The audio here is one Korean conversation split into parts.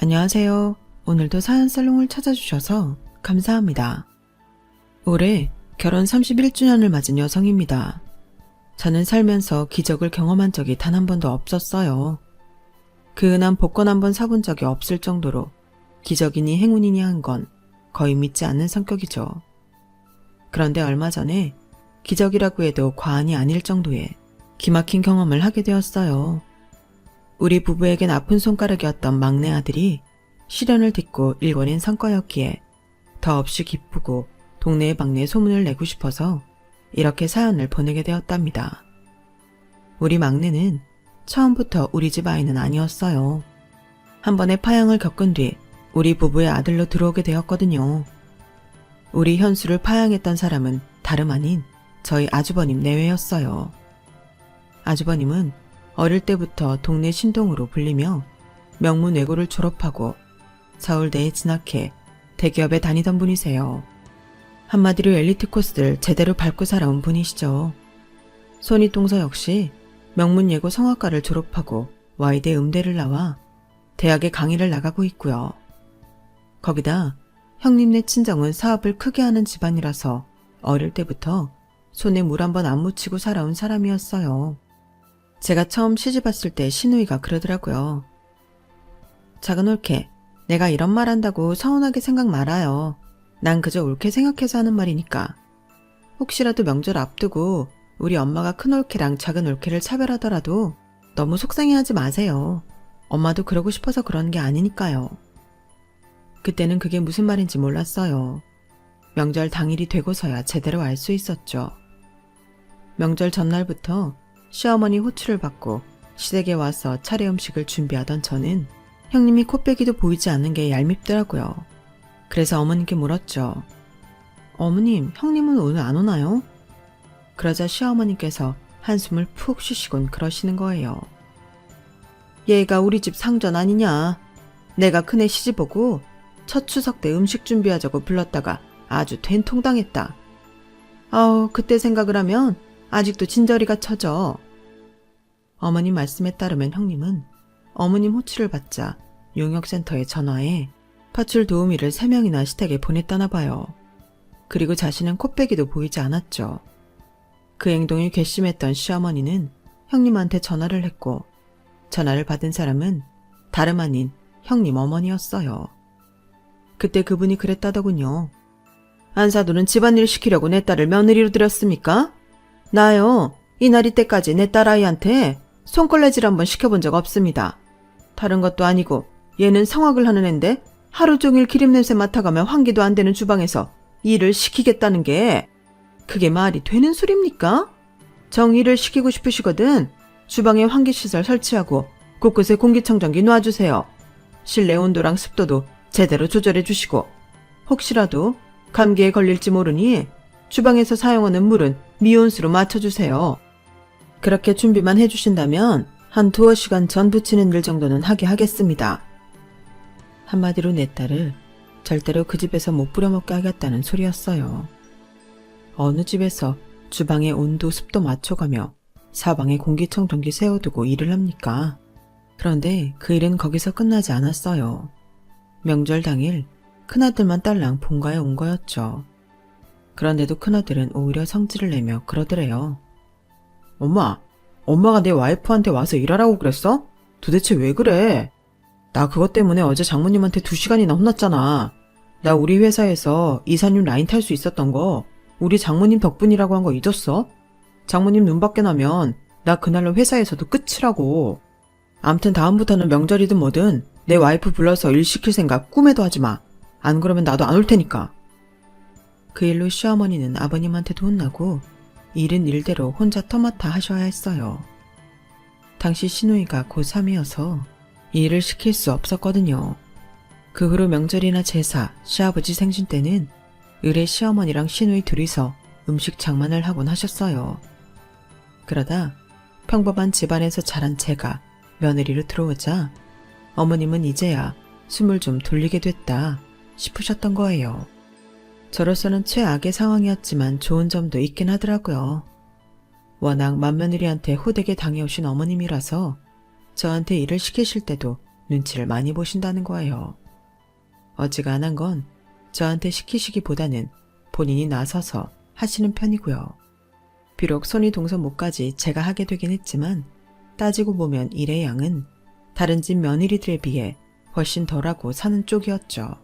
안녕하세요. 오늘도 사연살롱을 찾아주셔서 감사합니다. 올해 결혼 31주년을 맞은 여성입니다. 저는 살면서 기적을 경험한 적이 단 한 번도 없었어요. 그 흔한 복권 한 번 사본 적이 없을 정도로 기적이니 행운이니 한 건 거의 믿지 않는 성격이죠. 그런데 얼마 전에 기적이라고 해도 과언이 아닐 정도의 기막힌 경험을 하게 되었어요. 우리 부부에겐 아픈 손가락이었던 막내 아들이 시련을 딛고 일궈낸 성과였기에 더없이 기쁘고 동네에 막내 소문을 내고 싶어서 이렇게 사연을 보내게 되었답니다. 우리 막내는 처음부터 우리 집 아이는 아니었어요. 한 번의 파양을 겪은 뒤 우리 부부의 아들로 들어오게 되었거든요. 우리 현수를 파양했던 사람은 다름 아닌 저희 아주버님 내외였어요. 아주버님은 어릴 때부터 동네 신동으로 불리며 명문외고를 졸업하고 서울대에 진학해 대기업에 다니던 분이세요. 한마디로 엘리트 코스를 제대로 밟고 살아온 분이시죠. 손윗동서 역시 명문예고 성악과를 졸업하고 와이대 음대를 나와 대학에 강의를 나가고 있고요. 거기다 형님네 친정은 사업을 크게 하는 집안이라서 어릴 때부터 손에 물 한 번 안 묻히고 살아온 사람이었어요. 제가 처음 시집왔을 때 시누이가 그러더라고요. 작은 올케, 내가 이런 말 한다고 서운하게 생각 말아요. 난 그저 옳게 생각해서 하는 말이니까. 혹시라도 명절 앞두고 우리 엄마가 큰 올케랑 작은 올케를 차별하더라도 너무 속상해하지 마세요. 엄마도 그러고 싶어서 그런 게 아니니까요. 그때는 그게 무슨 말인지 몰랐어요. 명절 당일이 되고서야 제대로 알 수 있었죠. 명절 전날부터 시어머니 호출을 받고 시댁에 와서 차례 음식을 준비하던 저는 형님이 코빼기도 보이지 않는 게 얄밉더라고요. 그래서 어머님께 물었죠. 어머님, 형님은 오늘 안 오나요? 그러자 시어머니께서 한숨을 푹 쉬시곤 그러시는 거예요. 얘가 우리 집 상전 아니냐. 내가 큰애 시집오고 첫 추석 때 음식 준비하자고 불렀다가 아주 된통당했다. 아우, 그때 생각을 하면 아직도 진저리가 쳐져. 어머님 말씀에 따르면 형님은 어머님 호출을 받자 용역센터에 전화해 파출 도우미를 3명이나 시댁에 보냈다나 봐요. 그리고 자신은 코빼기도 보이지 않았죠. 그 행동이 괘씸했던 시어머니는 형님한테 전화를 했고 전화를 받은 사람은 다름 아닌 형님 어머니였어요. 그때 그분이 그랬다더군요. 안사돈은 집안일 시키려고 내 딸을 며느리로 들였습니까? 나요, 이날이 때까지 내 딸아이한테 손걸레질 한번 시켜본 적 없습니다. 다른 것도 아니고 얘는 성악을 하는 앤데 하루 종일 기름냄새 맡아가며 환기도 안 되는 주방에서 일을 시키겠다는 게 그게 말이 되는 소립니까? 정일을 시키고 싶으시거든 주방에 환기시설 설치하고 곳곳에 공기청정기 놔주세요. 실내 온도랑 습도도 제대로 조절해 주시고 혹시라도 감기에 걸릴지 모르니 주방에서 사용하는 물은 미온수로 맞춰주세요. 그렇게 준비만 해주신다면 한 2-5시간 전 부치는 일 정도는 하게 하겠습니다. 한마디로 내 딸을 절대로 그 집에서 못 부려먹게 하겠다는 소리였어요. 어느 집에서 주방의 온도, 습도 맞춰가며 사방에 공기청정기 세워두고 일을 합니까? 그런데 그 일은 거기서 끝나지 않았어요. 명절 당일 큰아들만 딸랑 본가에 온 거였죠. 그런데도 큰아들은 오히려 성질을 내며 그러더래요. 엄마가 내 와이프한테 와서 일하라고 그랬어? 도대체 왜 그래? 나 그것 때문에 어제 장모님한테 2시간이나 혼났잖아. 나 우리 회사에서 이사님 라인 탈 수 있었던 거 우리 장모님 덕분이라고 한 거 잊었어? 장모님 눈밖에 나면 나 그날로 회사에서도 끝이라고. 암튼 다음부터는 명절이든 뭐든 내 와이프 불러서 일 시킬 생각 꿈에도 하지 마. 안 그러면 나도 안 올 테니까. 그 일로 시어머니는 아버님한테도 혼나고 일은 일대로 혼자 터맡아 하셔야 했어요. 당시 시누이가 고3이어서 일을 시킬 수 없었거든요. 그 후로 명절이나 제사, 시아버지 생신 때는 을의 시어머니랑 시누이 둘이서 음식 장만을 하곤 하셨어요. 그러다 평범한 집안에서 자란 제가 며느리로 들어오자 어머님은 이제야 숨을 좀 돌리게 됐다 싶으셨던 거예요. 저로서는 최악의 상황이었지만 좋은 점도 있긴 하더라고요. 워낙 맏며느리한테 호되게 당해오신 어머님이라서 저한테 일을 시키실 때도 눈치를 많이 보신다는 거예요. 어지간한 건 저한테 시키시기보다는 본인이 나서서 하시는 편이고요. 비록 손이 동선 못까지 제가 하게 되긴 했지만 따지고 보면 일의 양은 다른 집 며느리들에 비해 훨씬 덜하고 사는 쪽이었죠.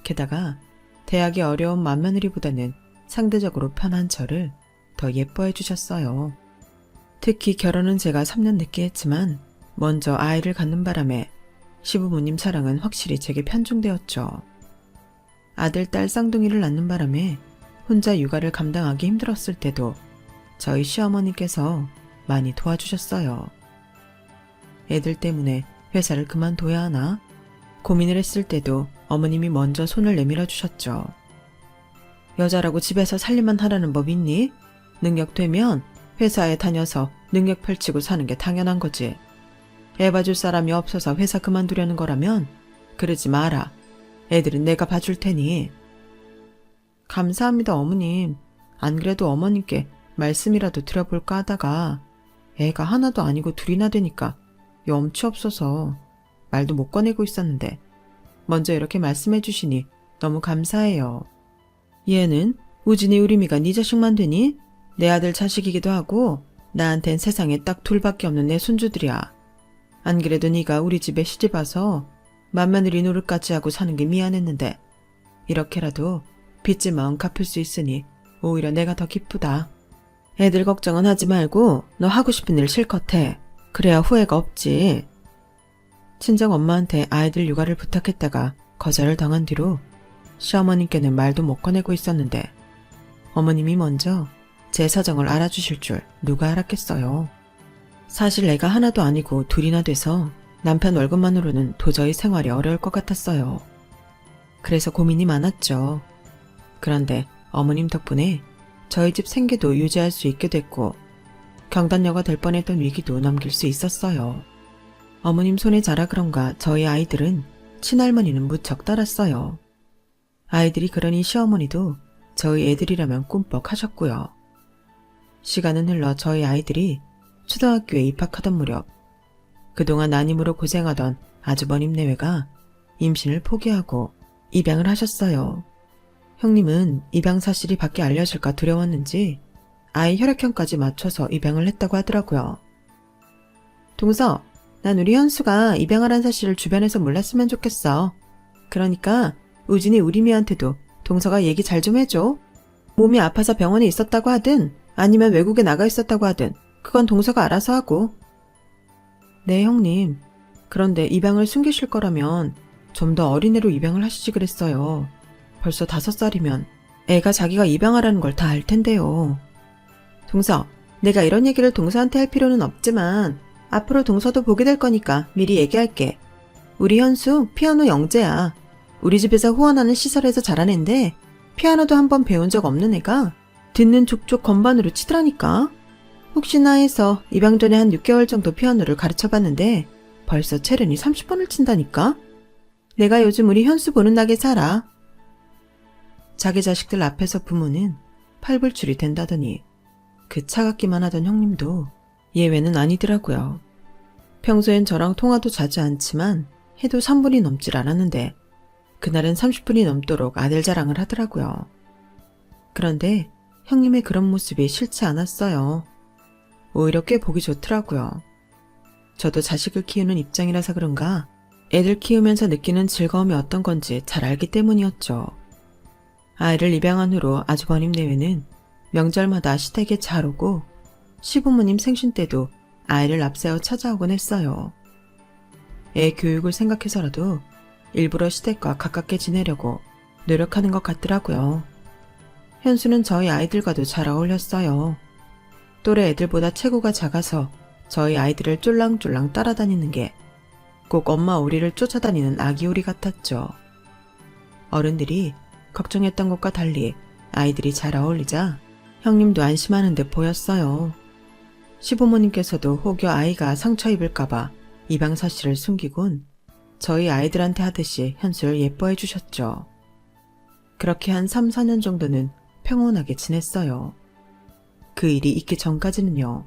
게다가 대학이 어려운 맏며느리보다는 상대적으로 편한 저를 더 예뻐해 주셨어요. 특히 결혼은 제가 3년 늦게 했지만 먼저 아이를 갖는 바람에 시부모님 사랑은 확실히 제게 편중되었죠. 아들, 딸 쌍둥이를 낳는 바람에 혼자 육아를 감당하기 힘들었을 때도 저희 시어머니께서 많이 도와주셨어요. 애들 때문에 회사를 그만둬야 하나 고민을 했을 때도 어머님이 먼저 손을 내밀어 주셨죠. 여자라고 집에서 살림만 하라는 법 있니? 능력 되면 회사에 다녀서 능력 펼치고 사는 게 당연한 거지. 애 봐줄 사람이 없어서 회사 그만두려는 거라면 그러지 마라. 애들은 내가 봐줄 테니. 감사합니다, 어머님. 안 그래도 어머님께 말씀이라도 드려볼까 하다가 애가 하나도 아니고 둘이나 되니까 염치 없어서 말도 못 꺼내고 있었는데 먼저 이렇게 말씀해 주시니 너무 감사해요. 얘는 우진이 우리미가 네 자식만 되니? 내 아들 자식이기도 하고 나한텐 세상에 딱 둘밖에 없는 내 손주들이야. 안 그래도 네가 우리 집에 시집와서 맏며느리 노릇까지 하고 사는 게 미안했는데 이렇게라도 빚진 마음 갚을 수 있으니 오히려 내가 더 기쁘다. 애들 걱정은 하지 말고 너 하고 싶은 일 실컷 해. 그래야 후회가 없지. 친정 엄마한테 아이들 육아를 부탁했다가 거절을 당한 뒤로 시어머님께는 말도 못 꺼내고 있었는데 어머님이 먼저 제 사정을 알아주실 줄 누가 알았겠어요. 사실 애가 하나도 아니고 둘이나 돼서 남편 월급만으로는 도저히 생활이 어려울 것 같았어요. 그래서 고민이 많았죠. 그런데 어머님 덕분에 저희 집 생계도 유지할 수 있게 됐고 경단녀가 될 뻔했던 위기도 넘길 수 있었어요. 어머님 손에 자라 그런가 저희 아이들은 친할머니는 무척 따랐어요. 아이들이 그러니 시어머니도 저희 애들이라면 꿈뻑 하셨고요. 시간은 흘러 저희 아이들이 초등학교에 입학하던 무렵 그동안 난임으로 고생하던 아주버님 내외가 임신을 포기하고 입양을 하셨어요. 형님은 입양 사실이 밖에 알려질까 두려웠는지 아이 혈액형까지 맞춰서 입양을 했다고 하더라고요. 동서, 난 우리 현수가 입양하란 사실을 주변에서 몰랐으면 좋겠어. 그러니까 우진이 우리미한테도 동서가 얘기 잘 좀 해줘. 몸이 아파서 병원에 있었다고 하든 아니면 외국에 나가 있었다고 하든 그건 동서가 알아서 하고. 네, 형님. 그런데 입양을 숨기실 거라면 좀 더 어린애로 입양을 하시지 그랬어요. 벌써 5살이면 애가 자기가 입양하라는 걸 다 알 텐데요. 동서, 내가 이런 얘기를 동서한테 할 필요는 없지만 앞으로 동서도 보게 될 거니까 미리 얘기할게. 우리 현수 피아노 영재야. 우리 집에서 후원하는 시설에서 자란 앤데 피아노도 한번 배운 적 없는 애가 듣는 족족 건반으로 치더라니까. 혹시나 해서 입양 전에 한 6개월 정도 피아노를 가르쳐봤는데 벌써 체른이 30번을 친다니까. 내가 요즘 우리 현수 보는 낙에 살아. 자기 자식들 앞에서 부모는 팔불출이 된다더니 그 차갑기만 하던 형님도 예외는 아니더라고요. 평소엔 저랑 통화도 자주 않지만 해도 3분이 넘질 않았는데 그날은 30분이 넘도록 아들 자랑을 하더라고요. 그런데 형님의 그런 모습이 싫지 않았어요. 오히려 꽤 보기 좋더라고요. 저도 자식을 키우는 입장이라서 그런가 애들 키우면서 느끼는 즐거움이 어떤 건지 잘 알기 때문이었죠. 아이를 입양한 후로 아주버님 내외는 명절마다 시댁에 잘 오고 시부모님 생신 때도 아이를 앞세워 찾아오곤 했어요. 애 교육을 생각해서라도 일부러 시댁과 가깝게 지내려고 노력하는 것 같더라고요. 현수는 저희 아이들과도 잘 어울렸어요. 또래 애들보다 체구가 작아서 저희 아이들을 쫄랑쫄랑 따라다니는 게 꼭 엄마 오리를 쫓아다니는 아기 오리 같았죠. 어른들이 걱정했던 것과 달리 아이들이 잘 어울리자 형님도 안심하는 듯 보였어요. 시부모님께서도 혹여 아이가 상처 입을까봐 입양 사실을 숨기곤 저희 아이들한테 하듯이 현수를 예뻐해 주셨죠. 그렇게 한 3, 4년 정도는 평온하게 지냈어요. 그 일이 있기 전까지는요.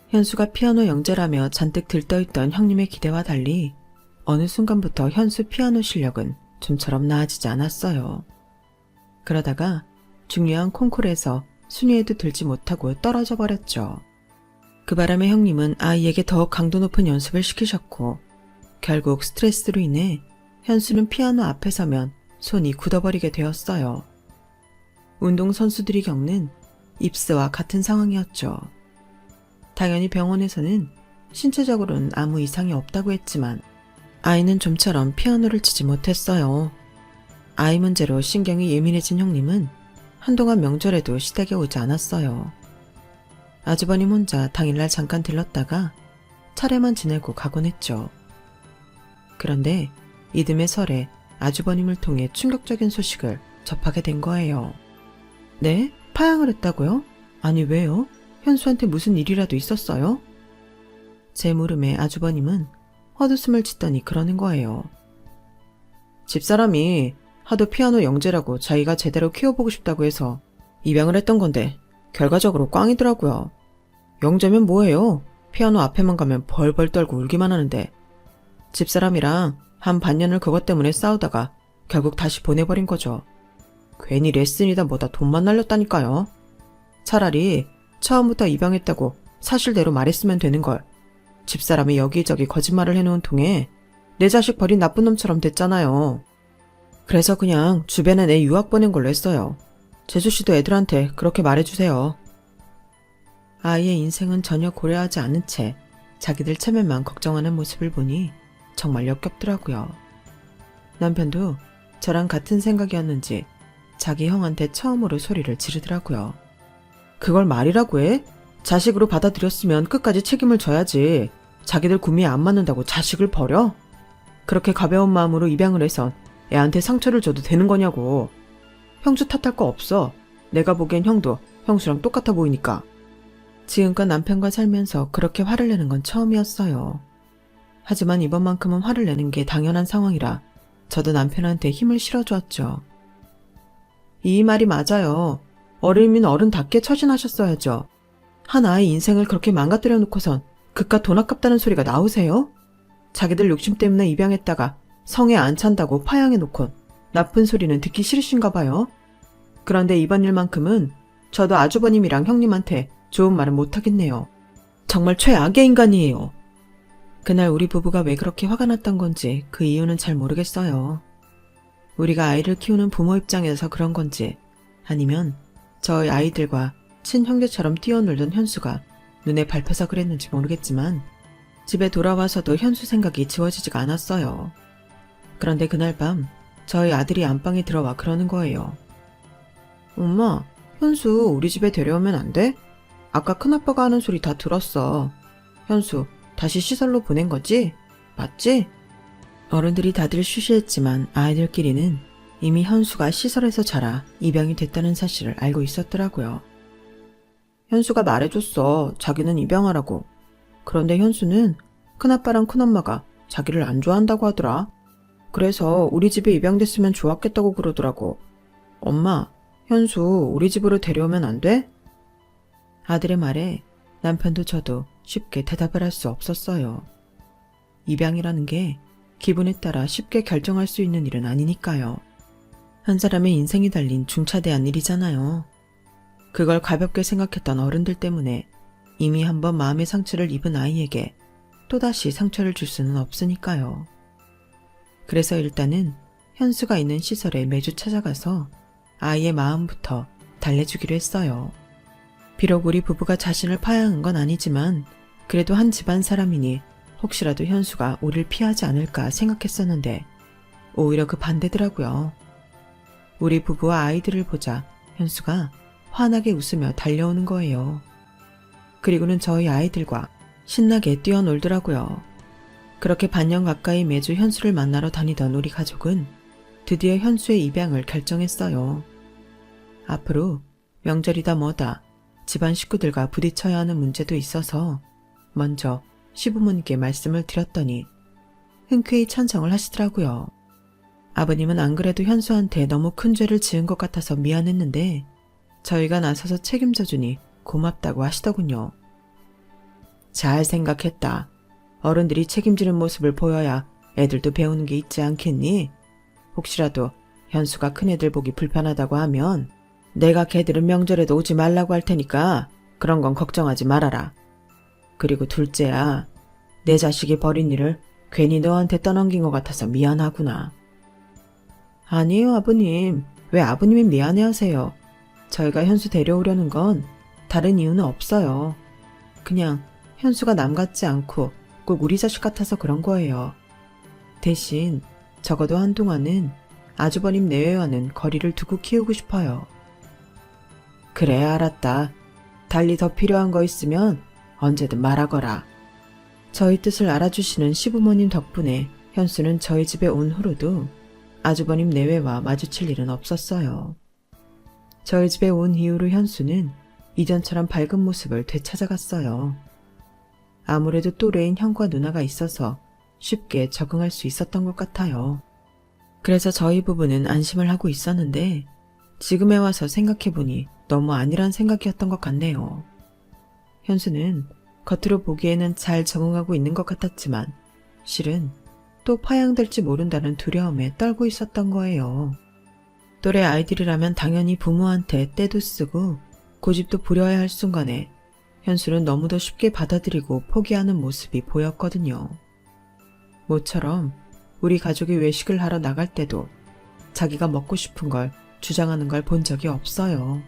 현수가 피아노 영재라며 잔뜩 들떠있던 형님의 기대와 달리 어느 순간부터 현수 피아노 실력은 좀처럼 나아지지 않았어요. 그러다가 중요한 콩쿠르에서 순위에도 들지 못하고 떨어져 버렸죠. 그 바람에 형님은 아이에게 더욱 강도 높은 연습을 시키셨고 결국 스트레스로 인해 현수는 피아노 앞에 서면 손이 굳어버리게 되었어요. 운동선수들이 겪는 입스와 같은 상황이었죠. 당연히 병원에서는 신체적으로는 아무 이상이 없다고 했지만 아이는 좀처럼 피아노를 치지 못했어요. 아이 문제로 신경이 예민해진 형님은 한동안 명절에도 시댁에 오지 않았어요. 아주버님 혼자 당일날 잠깐 들렀다가 차례만 지내고 가곤 했죠. 그런데 이듬해 설에 아주버님을 통해 충격적인 소식을 접하게 된 거예요. 네? 파양을 했다고요? 아니 왜요? 현수한테 무슨 일이라도 있었어요? 제 물음에 아주버님은 헛웃음을 짓더니 그러는 거예요. 집사람이 하도 피아노 영재라고 자기가 제대로 키워보고 싶다고 해서 입양을 했던 건데 결과적으로 꽝이더라고요. 영재면 뭐예요? 피아노 앞에만 가면 벌벌 떨고 울기만 하는데 집사람이랑 한 반년을 그것 때문에 싸우다가 결국 다시 보내버린 거죠. 괜히 레슨이다 뭐다 돈만 날렸다니까요. 차라리 처음부터 입양했다고 사실대로 말했으면 되는 걸. 집사람이 여기저기 거짓말을 해놓은 통에 내 자식 버린 나쁜 놈처럼 됐잖아요. 그래서 그냥 주변에 내 유학 보낸 걸로 했어요. 재수씨도 애들한테 그렇게 말해주세요. 아이의 인생은 전혀 고려하지 않은 채 자기들 체면만 걱정하는 모습을 보니 정말 역겹더라고요. 남편도 저랑 같은 생각이었는지 자기 형한테 처음으로 소리를 지르더라고요. 그걸 말이라고 해? 자식으로 받아들였으면 끝까지 책임을 져야지. 자기들 구미에 안 맞는다고 자식을 버려? 그렇게 가벼운 마음으로 입양을 해선 애한테 상처를 줘도 되는 거냐고. 형수 탓할 거 없어. 내가 보기엔 형도 형수랑 똑같아 보이니까. 지금껏 남편과 살면서 그렇게 화를 내는 건 처음이었어요. 하지만 이번만큼은 화를 내는 게 당연한 상황이라 저도 남편한테 힘을 실어주었죠. 이 말이 맞아요. 어른이면 어른답게 처신하셨어야죠. 한 아이 인생을 그렇게 망가뜨려 놓고선 그깟 돈 아깝다는 소리가 나오세요? 자기들 욕심 때문에 입양했다가 성에 안 찬다고 파양해 놓곤 나쁜 소리는 듣기 싫으신가 봐요. 그런데 이번 일만큼은 저도 아주버님이랑 형님한테 좋은 말은 못하겠네요. 정말 최악의 인간이에요. 그날 우리 부부가 왜 그렇게 화가 났던 건지 그 이유는 잘 모르겠어요. 우리가 아이를 키우는 부모 입장에서 그런 건지 아니면 저희 아이들과 친형제처럼 뛰어놀던 현수가 눈에 밟혀서 그랬는지 모르겠지만 집에 돌아와서도 현수 생각이 지워지지가 않았어요. 그런데 그날 밤 저희 아들이 안방에 들어와 그러는 거예요. 엄마, 현수 우리 집에 데려오면 안 돼? 아까 큰아빠가 하는 소리 다 들었어. 현수 다시 시설로 보낸 거지? 맞지? 어른들이 다들 쉬쉬했지만 아이들끼리는 이미 현수가 시설에서 자라 입양이 됐다는 사실을 알고 있었더라고요. 현수가 말해줬어. 자기는 입양하라고. 그런데 현수는 큰아빠랑 큰엄마가 자기를 안 좋아한다고 하더라. 그래서 우리 집에 입양됐으면 좋았겠다고 그러더라고. 엄마, 현수 우리 집으로 데려오면 안 돼? 아들의 말에 남편도 저도 쉽게 대답을 할 수 없었어요. 입양이라는 게 기분에 따라 쉽게 결정할 수 있는 일은 아니니까요. 한 사람의 인생이 달린 중차대한 일이잖아요. 그걸 가볍게 생각했던 어른들 때문에 이미 한번 마음의 상처를 입은 아이에게 또다시 상처를 줄 수는 없으니까요. 그래서 일단은 현수가 있는 시설에 매주 찾아가서 아이의 마음부터 달래주기로 했어요. 비록 우리 부부가 자신을 파양한 건 아니지만 그래도 한 집안 사람이니 혹시라도 현수가 우리를 피하지 않을까 생각했었는데 오히려 그 반대더라고요. 우리 부부와 아이들을 보자 현수가 환하게 웃으며 달려오는 거예요. 그리고는 저희 아이들과 신나게 뛰어놀더라고요. 그렇게 반년 가까이 매주 현수를 만나러 다니던 우리 가족은 드디어 현수의 입양을 결정했어요. 앞으로 명절이다 뭐다 집안 식구들과 부딪혀야 하는 문제도 있어서 먼저 시부모님께 말씀을 드렸더니 흔쾌히 찬성을 하시더라고요. 아버님은 안 그래도 현수한테 너무 큰 죄를 지은 것 같아서 미안했는데 저희가 나서서 책임져주니 고맙다고 하시더군요. 잘 생각했다. 어른들이 책임지는 모습을 보여야 애들도 배우는 게 있지 않겠니? 혹시라도 현수가 큰애들 보기 불편하다고 하면 내가 걔들은 명절에도 오지 말라고 할 테니까 그런 건 걱정하지 말아라. 그리고 둘째야, 내 자식이 벌인 일을 괜히 너한테 떠넘긴 것 같아서 미안하구나. 아니에요, 아버님. 왜 아버님이 미안해하세요? 저희가 현수 데려오려는 건 다른 이유는 없어요. 그냥 현수가 남 같지 않고 꼭 우리 자식 같아서 그런 거예요. 대신 적어도 한동안은 아주버님 내외와는 거리를 두고 키우고 싶어요. 그래, 알았다. 달리 더 필요한 거 있으면 언제든 말하거라. 저희 뜻을 알아주시는 시부모님 덕분에 현수는 저희 집에 온 후로도 아주버님 내외와 마주칠 일은 없었어요. 저희 집에 온 이후로 현수는 이전처럼 밝은 모습을 되찾아갔어요. 아무래도 또래인 형과 누나가 있어서 쉽게 적응할 수 있었던 것 같아요. 그래서 저희 부부는 안심을 하고 있었는데 지금에 와서 생각해보니 너무 아니란 생각이었던 것 같네요. 현수는 겉으로 보기에는 잘 적응하고 있는 것 같았지만 실은 또 파양될지 모른다는 두려움에 떨고 있었던 거예요. 또래 아이들이라면 당연히 부모한테 떼도 쓰고 고집도 부려야 할 순간에 현수는 너무도 쉽게 받아들이고 포기하는 모습이 보였거든요. 모처럼 우리 가족이 외식을 하러 나갈 때도 자기가 먹고 싶은 걸 주장하는 걸 본 적이 없어요.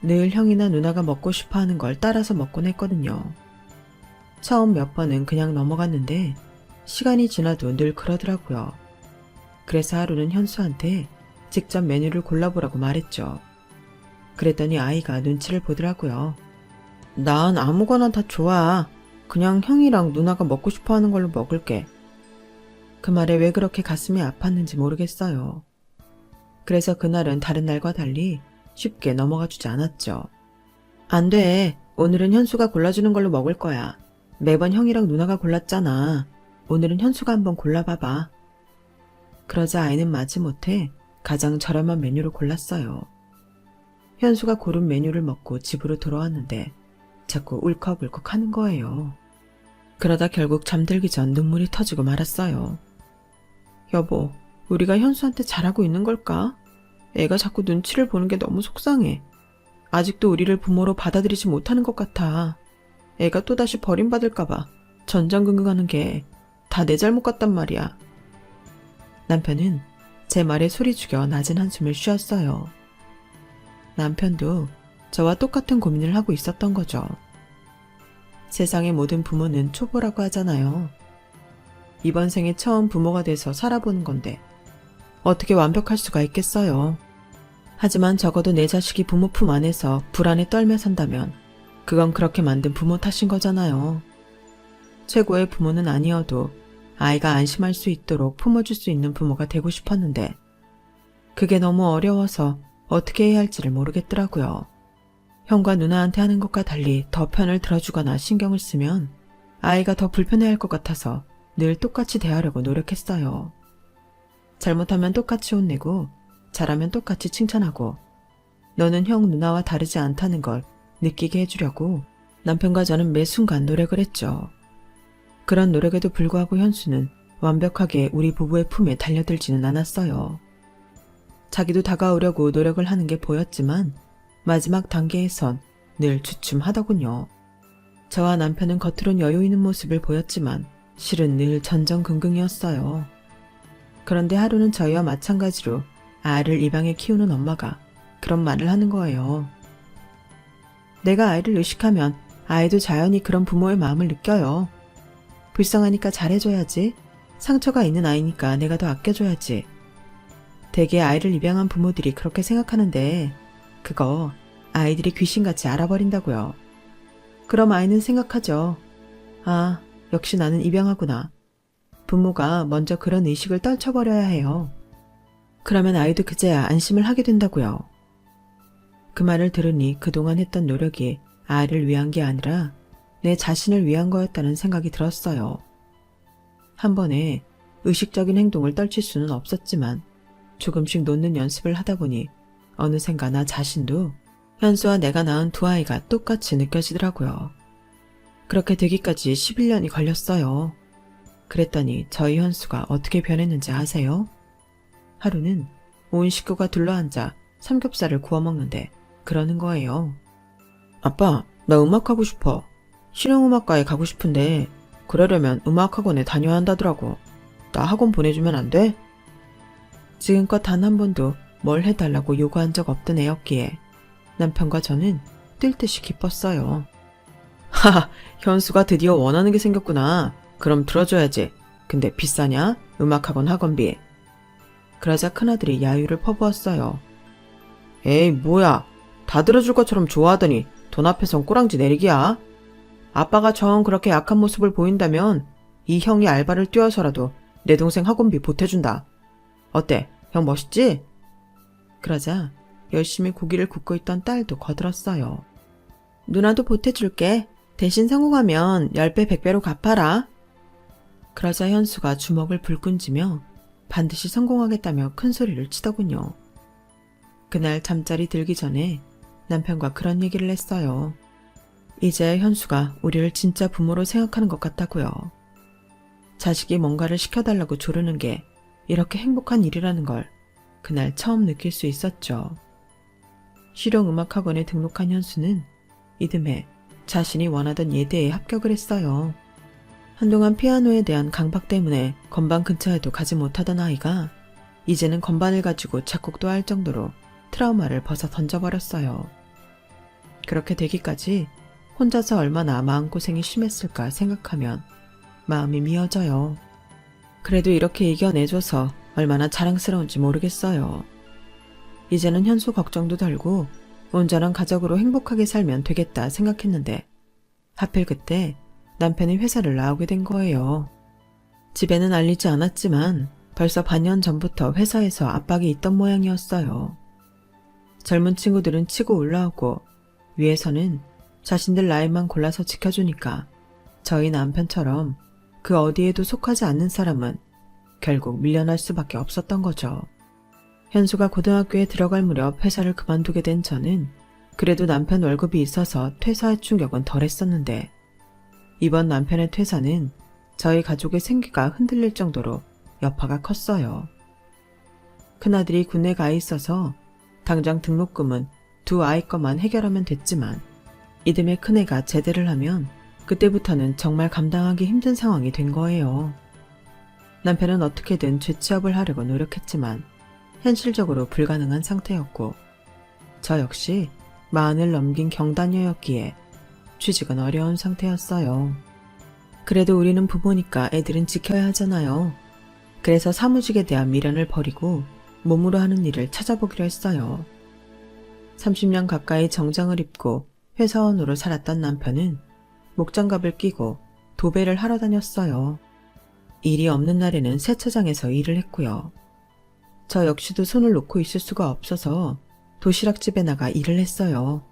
늘 형이나 누나가 먹고 싶어 하는 걸 따라서 먹곤 했거든요. 처음 몇 번은 그냥 넘어갔는데 시간이 지나도 늘 그러더라고요. 그래서 하루는 현수한테 직접 메뉴를 골라보라고 말했죠. 그랬더니 아이가 눈치를 보더라고요. 난 아무거나 다 좋아. 그냥 형이랑 누나가 먹고 싶어 하는 걸로 먹을게. 그 말에 왜 그렇게 가슴이 아팠는지 모르겠어요. 그래서 그날은 다른 날과 달리 쉽게 넘어가 주지 않았죠. 안 돼. 오늘은 현수가 골라주는 걸로 먹을 거야. 매번 형이랑 누나가 골랐잖아. 오늘은 현수가 한번 골라봐봐. 그러자 아이는 마지못해 가장 저렴한 메뉴를 골랐어요. 현수가 고른 메뉴를 먹고 집으로 돌아왔는데 자꾸 울컥울컥 하는 거예요. 그러다 결국 잠들기 전 눈물이 터지고 말았어요. 여보, 우리가 현수한테 잘하고 있는 걸까? 애가 자꾸 눈치를 보는 게 너무 속상해. 아직도 우리를 부모로 받아들이지 못하는 것 같아. 애가 또다시 버림받을까봐 전전긍긍하는 게 다 내 잘못 같단 말이야. 남편은 제 말에 소리 죽여 낮은 한숨을 쉬었어요. 남편도 저와 똑같은 고민을 하고 있었던 거죠. 세상의 모든 부모는 초보라고 하잖아요. 이번 생에 처음 부모가 돼서 살아보는 건데 어떻게 완벽할 수가 있겠어요. 하지만 적어도 내 자식이 부모 품 안에서 불안에 떨며 산다면 그건 그렇게 만든 부모 탓인 거잖아요. 최고의 부모는 아니어도 아이가 안심할 수 있도록 품어줄 수 있는 부모가 되고 싶었는데 그게 너무 어려워서 어떻게 해야 할지를 모르겠더라고요. 형과 누나한테 하는 것과 달리 더 편을 들어주거나 신경을 쓰면 아이가 더 불편해할 것 같아서 늘 똑같이 대하려고 노력했어요. 잘못하면 똑같이 혼내고 잘하면 똑같이 칭찬하고 너는 형 누나와 다르지 않다는 걸 느끼게 해주려고 남편과 저는 매 순간 노력을 했죠. 그런 노력에도 불구하고 현수는 완벽하게 우리 부부의 품에 달려들지는 않았어요. 자기도 다가오려고 노력을 하는 게 보였지만 마지막 단계에선 늘 주춤하더군요. 저와 남편은 겉으론 여유 있는 모습을 보였지만 실은 늘 전전긍긍이었어요. 그런데 하루는 저희와 마찬가지로 아이를 입양해 키우는 엄마가 그런 말을 하는 거예요. 내가 아이를 의식하면 아이도 자연히 그런 부모의 마음을 느껴요. 불쌍하니까 잘해줘야지. 상처가 있는 아이니까 내가 더 아껴줘야지. 대개 아이를 입양한 부모들이 그렇게 생각하는데 그거 아이들이 귀신같이 알아버린다고요. 그럼 아이는 생각하죠. 아, 역시 나는 입양하구나. 부모가 먼저 그런 의식을 떨쳐버려야 해요. 그러면 아이도 그제야 안심을 하게 된다고요. 그 말을 들으니 그동안 했던 노력이 아이를 위한 게 아니라 내 자신을 위한 거였다는 생각이 들었어요. 한 번에 의식적인 행동을 떨칠 수는 없었지만 조금씩 놓는 연습을 하다 보니 어느샌가 나 자신도 현수와 내가 낳은 두 아이가 똑같이 느껴지더라고요. 그렇게 되기까지 11년이 걸렸어요. 그랬더니 저희 현수가 어떻게 변했는지 아세요? 하루는 온 식구가 둘러앉아 삼겹살을 구워 먹는데 그러는 거예요. 아빠, 나 음악하고 싶어. 실용음악과에 가고 싶은데 그러려면 음악학원에 다녀야 한다더라고. 나 학원 보내주면 안 돼? 지금껏 단 한 번도 뭘 해달라고 요구한 적 없던 애였기에 남편과 저는 뛸 듯이 기뻤어요. 하하, 현수가 드디어 원하는 게 생겼구나. 그럼 들어줘야지. 근데 비싸냐? 음악학원 학원비. 그러자 큰아들이 야유를 퍼부었어요. 에이, 뭐야. 다 들어줄 것처럼 좋아하더니 돈 앞에선 꼬랑지 내리기야. 아빠가 정 그렇게 약한 모습을 보인다면 이 형이 알바를 뛰어서라도 내 동생 학원비 보태준다. 어때? 형 멋있지? 그러자 열심히 고기를 굽고 있던 딸도 거들었어요. 누나도 보태줄게. 대신 성공하면 10배 100배로 갚아라. 그러자 현수가 주먹을 불끈 쥐며 반드시 성공하겠다며 큰 소리를 치더군요. 그날 잠자리 들기 전에 남편과 그런 얘기를 했어요. 이제 현수가 우리를 진짜 부모로 생각하는 것 같다고요. 자식이 뭔가를 시켜달라고 조르는 게 이렇게 행복한 일이라는 걸 그날 처음 느낄 수 있었죠. 실용음악학원에 등록한 현수는 이듬해 자신이 원하던 예대에 합격을 했어요. 한동안 피아노에 대한 강박 때문에 건반 근처에도 가지 못하던 아이가 이제는 건반을 가지고 작곡도 할 정도로 트라우마를 벗어 던져버렸어요. 그렇게 되기까지 혼자서 얼마나 마음고생이 심했을까 생각하면 마음이 미어져요. 그래도 이렇게 이겨내줘서 얼마나 자랑스러운지 모르겠어요. 이제는 현수 걱정도 덜고 온전한 가족으로 행복하게 살면 되겠다 생각했는데 하필 그때 남편이 회사를 나오게 된 거예요. 집에는 알리지 않았지만 벌써 반년 전부터 회사에서 압박이 있던 모양이었어요. 젊은 친구들은 치고 올라오고 위에서는 자신들 라인만 골라서 지켜주니까 저희 남편처럼 그 어디에도 속하지 않는 사람은 결국 밀려날 수밖에 없었던 거죠. 현수가 고등학교에 들어갈 무렵 회사를 그만두게 된 저는 그래도 남편 월급이 있어서 퇴사할 충격은 덜했었는데 이번 남편의 퇴사는 저희 가족의 생계가 흔들릴 정도로 여파가 컸어요. 큰아들이 군에 가 있어서 당장 등록금은 두 아이 것만 해결하면 됐지만 이듬해 큰애가 제대를 하면 그때부터는 정말 감당하기 힘든 상황이 된 거예요. 남편은 어떻게든 재취업을 하려고 노력했지만 현실적으로 불가능한 상태였고 저 역시 40을 넘긴 경단녀였기에 취직은 어려운 상태였어요. 그래도 우리는 부모니까 애들은 지켜야 하잖아요. 그래서 사무직에 대한 미련을 버리고 몸으로 하는 일을 찾아보기로 했어요. 30년 가까이 정장을 입고 회사원으로 살았던 남편은 목장갑을 끼고 도배를 하러 다녔어요. 일이 없는 날에는 세차장에서 일을 했고요. 저 역시도 손을 놓고 있을 수가 없어서 도시락집에 나가 일을 했어요.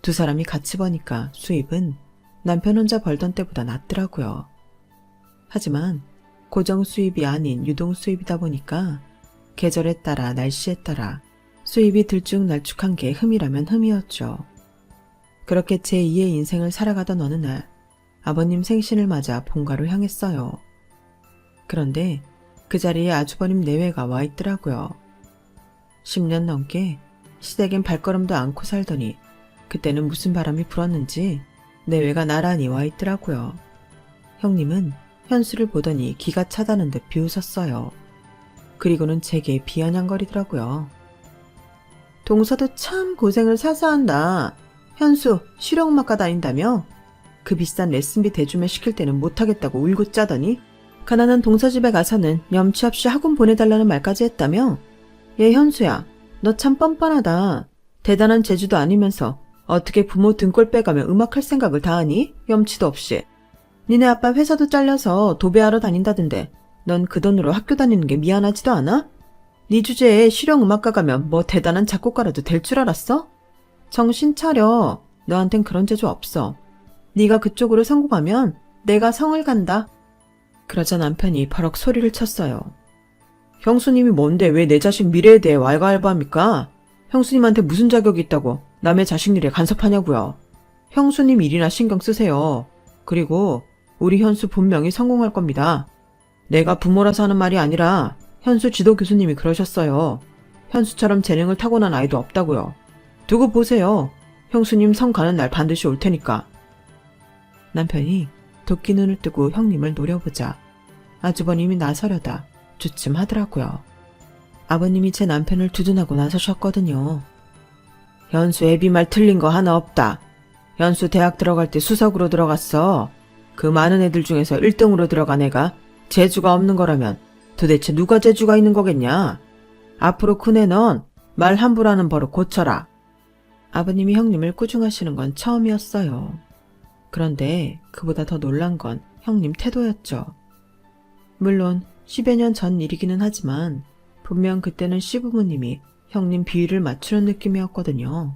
두 사람이 같이 버니까 수입은 남편 혼자 벌던 때보다 낫더라고요. 하지만 고정 수입이 아닌 유동 수입이다 보니까 계절에 따라 날씨에 따라 수입이 들쭉날쭉한 게 흠이라면 흠이었죠. 그렇게 제2의 인생을 살아가던 어느 날 아버님 생신을 맞아 본가로 향했어요. 그런데 그 자리에 아주버님 내외가 와 있더라고요. 10년 넘게 시댁엔 발걸음도 않고 살더니 그때는 무슨 바람이 불었는지 내외가 나란히 와 있더라고요. 형님은 현수를 보더니 기가 차다는 듯 비웃었어요. 그리고는 제게 비아냥거리더라고요. 동서도 참 고생을 사서 한다. 현수 실용음악과 다닌다며? 그 비싼 레슨비 대주면 시킬 때는 못하겠다고 울고 짜더니 가난한 동서집에 가서는 염치 없이 학원 보내달라는 말까지 했다며? 얘 현수야, 너 참 뻔뻔하다. 대단한 재주도 아니면서 어떻게 부모 등골 빼가며 음악할 생각을 다 하니? 염치도 없이. 니네 아빠 회사도 잘려서 도배하러 다닌다던데 넌 그 돈으로 학교 다니는 게 미안하지도 않아? 네 주제에 실용음악과 가면 뭐 대단한 작곡가라도 될 줄 알았어? 정신 차려. 너한텐 그런 재주 없어. 네가 그쪽으로 성공하면 내가 성을 간다. 그러자 남편이 버럭 소리를 쳤어요. 형수님이 뭔데 왜 내 자식 미래에 대해 왈가왈부합니까? 형수님한테 무슨 자격이 있다고 남의 자식 일에 간섭하냐고요. 형수님 일이나 신경 쓰세요. 그리고 우리 현수 분명히 성공할 겁니다. 내가 부모라서 하는 말이 아니라 현수 지도 교수님이 그러셨어요. 현수처럼 재능을 타고난 아이도 없다고요. 두고 보세요. 형수님 성 가는 날 반드시 올 테니까. 남편이 도끼 눈을 뜨고 형님을 노려보자 아주버님이 나서려다 주춤하더라고요. 아버님이 제 남편을 두둔하고 나서셨거든요. 현수 애비 말 틀린 거 하나 없다. 현수 대학 들어갈 때 수석으로 들어갔어. 그 많은 애들 중에서 1등으로 들어간 애가 재주가 없는 거라면 도대체 누가 재주가 있는 거겠냐? 앞으로 큰애 넌 말 함부로 하는 버릇 고쳐라. 아버님이 형님을 꾸중하시는 건 처음이었어요. 그런데 그보다 더 놀란 건 형님 태도였죠. 물론 10여 년 전 일이기는 하지만 분명 그때는 시부모님이 형님 비위를 맞추는 느낌이었거든요.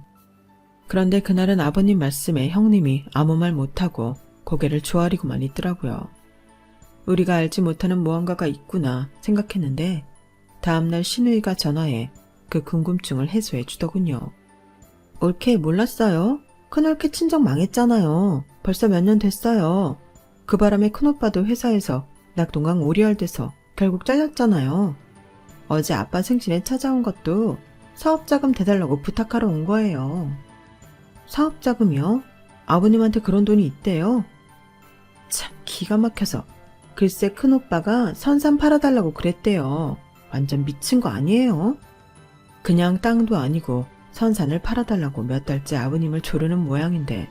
그런데 그날은 아버님 말씀에 형님이 아무 말 못하고 고개를 조아리고만 있더라고요. 우리가 알지 못하는 무언가가 있구나 생각했는데 다음날 신우이가 전화해 그 궁금증을 해소해 주더군요. 올케 몰랐어요? 큰올케 친정 망했잖아요. 벌써 몇 년 됐어요. 그 바람에 큰오빠도 회사에서 낙동강 오리알돼서 결국 잘렸잖아요. 어제 아빠 생신에 찾아온 것도 사업자금 대달라고 부탁하러 온 거예요. 사업자금이요? 아버님한테 그런 돈이 있대요? 참 기가 막혀서 글쎄 큰오빠가 선산 팔아달라고 그랬대요. 완전 미친 거 아니에요? 그냥 땅도 아니고 선산을 팔아달라고 몇 달째 아버님을 조르는 모양인데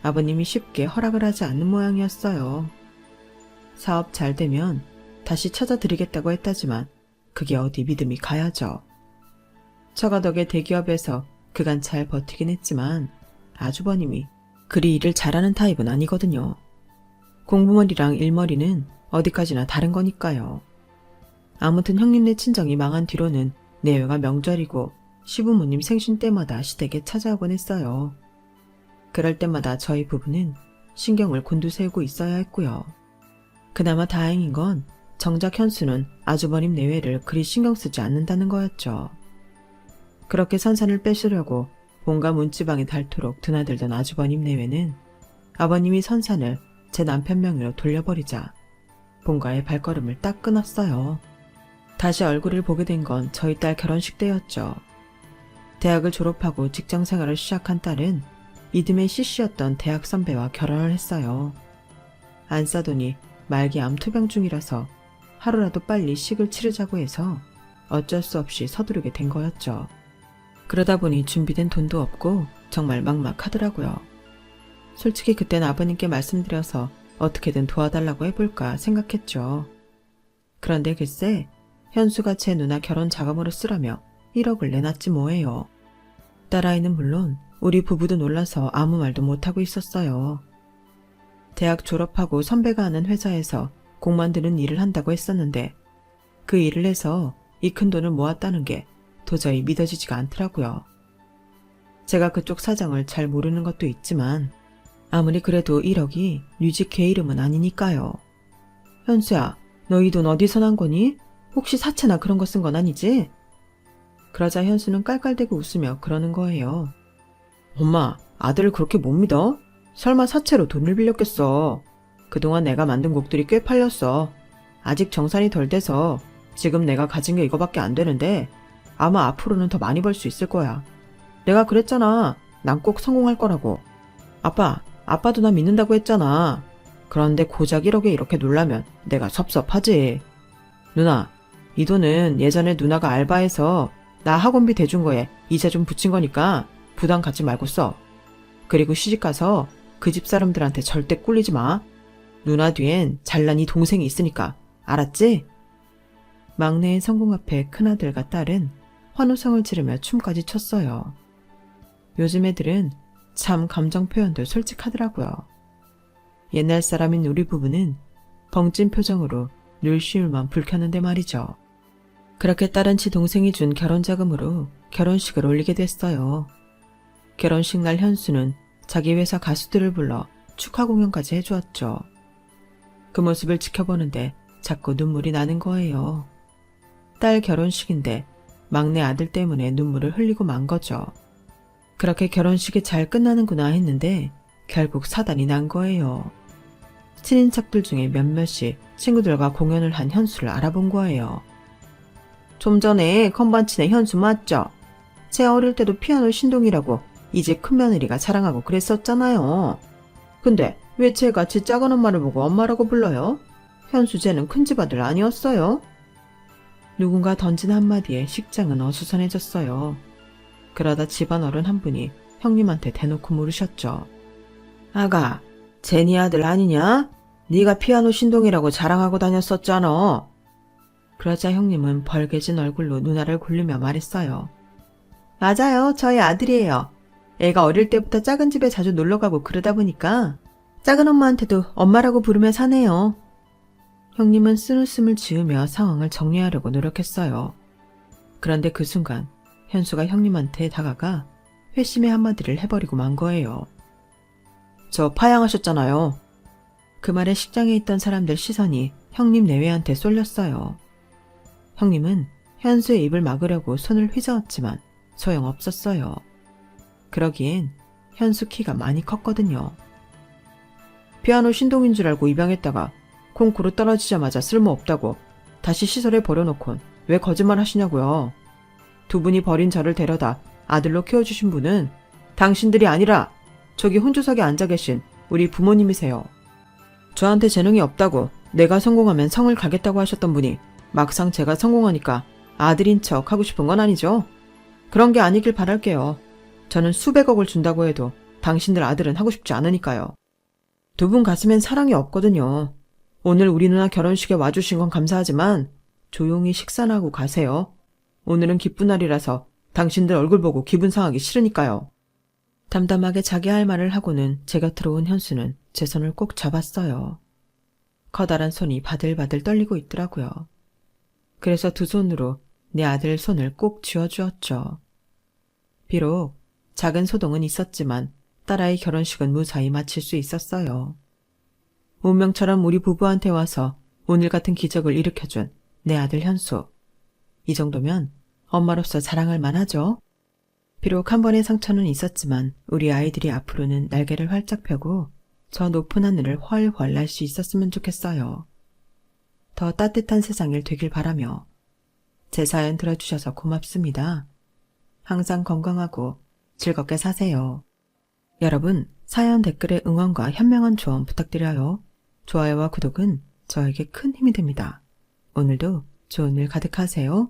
아버님이 쉽게 허락을 하지 않는 모양이었어요. 사업 잘 되면 다시 찾아드리겠다고 했다지만 그게 어디 믿음이 가야죠. 처가 덕에 대기업에서 그간 잘 버티긴 했지만 아주버님이 그리 일을 잘하는 타입은 아니거든요. 공부머리랑 일머리는 어디까지나 다른 거니까요. 아무튼 형님네 친정이 망한 뒤로는 내외가 명절이고 시부모님 생신 때마다 시댁에 찾아오곤 했어요. 그럴 때마다 저희 부부는 신경을 곤두세우고 있어야 했고요. 그나마 다행인 건 정작 현수는 아주버님 내외를 그리 신경 쓰지 않는다는 거였죠. 그렇게 선산을 뺏으려고 온갖 문지방이 닳도록 드나들던 아주버님 내외는 아버님이 선산을 제 남편 명의로 돌려버리자 본가의 발걸음을 딱 끊었어요. 다시 얼굴을 보게 된 건 저희 딸 결혼식 때였죠. 대학을 졸업하고 직장생활을 시작한 딸은 이듬해 CC였던 대학 선배와 결혼을 했어요. 안 싸더니 말기 암 투병 중이라서 하루라도 빨리 식을 치르자고 해서 어쩔 수 없이 서두르게 된 거였죠. 그러다 보니 준비된 돈도 없고 정말 막막하더라고요. 솔직히 그땐 아버님께 말씀드려서 어떻게든 도와달라고 해볼까 생각했죠. 그런데 글쎄 현수가 제 누나 결혼 자금으로 쓰라며 1억을 내놨지 뭐예요. 딸아이는 물론 우리 부부도 놀라서 아무 말도 못하고 있었어요. 대학 졸업하고 선배가 하는 회사에서 공 만드는 일을 한다고 했었는데 그 일을 해서 이 큰 돈을 모았다는 게 도저히 믿어지지가 않더라고요. 제가 그쪽 사정을 잘 모르는 것도 있지만 아무리 그래도 1억이 류직 걔 이름은 아니니까요. 현수야, 너 이 돈 어디서 난 거니? 혹시 사채나 그런 거 쓴 건 아니지? 그러자 현수는 깔깔대고 웃으며 그러는 거예요. 엄마, 아들을 그렇게 못 믿어? 설마 사채로 돈을 빌렸겠어. 그동안 내가 만든 곡들이 꽤 팔렸어. 아직 정산이 덜 돼서 지금 내가 가진 게 이거밖에 안 되는데 아마 앞으로는 더 많이 벌 수 있을 거야. 내가 그랬잖아. 난 꼭 성공할 거라고. 아빠도 나 믿는다고 했잖아. 그런데 고작 1억에 이렇게 놀라면 내가 섭섭하지. 누나, 이 돈은 예전에 누나가 알바해서 나 학원비 대준 거에 이자 좀 붙인 거니까 부담 갖지 말고 써. 그리고 시집가서 그 집 사람들한테 절대 꿀리지 마. 누나 뒤엔 잘난 이 동생이 있으니까. 알았지? 막내의 성공 앞에 큰아들과 딸은 환호성을 지르며 춤까지 췄어요. 요즘 애들은 참 감정 표현도 솔직하더라고요. 옛날 사람인 우리 부부는 벙찐 표정으로 늘쉬울만 불켰는데 말이죠. 그렇게 딸은 지 동생이 준 결혼자금으로 결혼식을 올리게 됐어요. 결혼식 날 현수는 자기 회사 가수들을 불러 축하 공연까지 해주었죠. 그 모습을 지켜보는데 자꾸 눈물이 나는 거예요. 딸 결혼식인데 막내 아들 때문에 눈물을 흘리고 만 거죠. 그렇게 결혼식이 잘 끝나는구나 했는데 결국 사단이 난 거예요. 친인척들 중에 몇몇이 친구들과 공연을 한 현수를 알아본 거예요. 좀 전에 건반치네 현수 맞죠? 제 어릴 때도 피아노 신동이라고 이제 큰며느리가 자랑하고 그랬었잖아요. 근데 왜 제가 제 작은 엄마를 보고 엄마라고 불러요? 현수 쟤는 큰집 아들 아니었어요? 누군가 던진 한마디에 식장은 어수선해졌어요. 그러다 집안 어른 한 분이 형님한테 대놓고 물으셨죠. 아가, 쟤네 아들 아니냐? 네가 피아노 신동이라고 자랑하고 다녔었잖아. 그러자 형님은 벌개진 얼굴로 누나를 굴리며 말했어요. 맞아요. 저희 아들이에요. 애가 어릴 때부터 작은 집에 자주 놀러가고 그러다 보니까 작은 엄마한테도 엄마라고 부르며 사네요. 형님은 쓴웃음을 지으며 상황을 정리하려고 노력했어요. 그런데 그 순간 현수가 형님한테 다가가 회심의 한마디를 해버리고 만 거예요. 저 파양하셨잖아요. 그 말에 식장에 있던 사람들 시선이 형님 내외한테 쏠렸어요. 형님은 현수의 입을 막으려고 손을 휘저었지만 소용없었어요. 그러기엔 현수 키가 많이 컸거든요. 피아노 신동인 줄 알고 입양했다가 콩쿠르 떨어지자마자 쓸모없다고 다시 시설에 버려놓곤 왜 거짓말 하시냐고요. 두 분이 버린 저를 데려다 아들로 키워주신 분은 당신들이 아니라 저기 혼조석에 앉아 계신 우리 부모님이세요. 저한테 재능이 없다고 내가 성공하면 성을 가겠다고 하셨던 분이 막상 제가 성공하니까 아들인 척 하고 싶은 건 아니죠? 그런 게 아니길 바랄게요. 저는 수백억을 준다고 해도 당신들 아들은 하고 싶지 않으니까요. 두 분 가슴엔 사랑이 없거든요. 오늘 우리 누나 결혼식에 와주신 건 감사하지만 조용히 식사나 하고 가세요. 오늘은 기쁜 날이라서 당신들 얼굴 보고 기분 상하기 싫으니까요. 담담하게 자기 할 말을 하고는 제 곁으로 온 현수는 제 손을 꼭 잡았어요. 커다란 손이 바들바들 떨리고 있더라고요. 그래서 두 손으로 내 아들 손을 꼭 쥐어주었죠. 비록 작은 소동은 있었지만 딸아이 결혼식은 무사히 마칠 수 있었어요. 운명처럼 우리 부부한테 와서 오늘 같은 기적을 일으켜준 내 아들 현수. 이 정도면 엄마로서 자랑할 만하죠. 비록 한 번의 상처는 있었지만 우리 아이들이 앞으로는 날개를 활짝 펴고 저 높은 하늘을 훨훨 날 수 있었으면 좋겠어요. 더 따뜻한 세상일 되길 바라며 제 사연 들어주셔서 고맙습니다. 항상 건강하고 즐겁게 사세요. 여러분, 사연 댓글에 응원과 현명한 조언 부탁드려요. 좋아요와 구독은 저에게 큰 힘이 됩니다. 오늘도 좋은 일 가득하세요.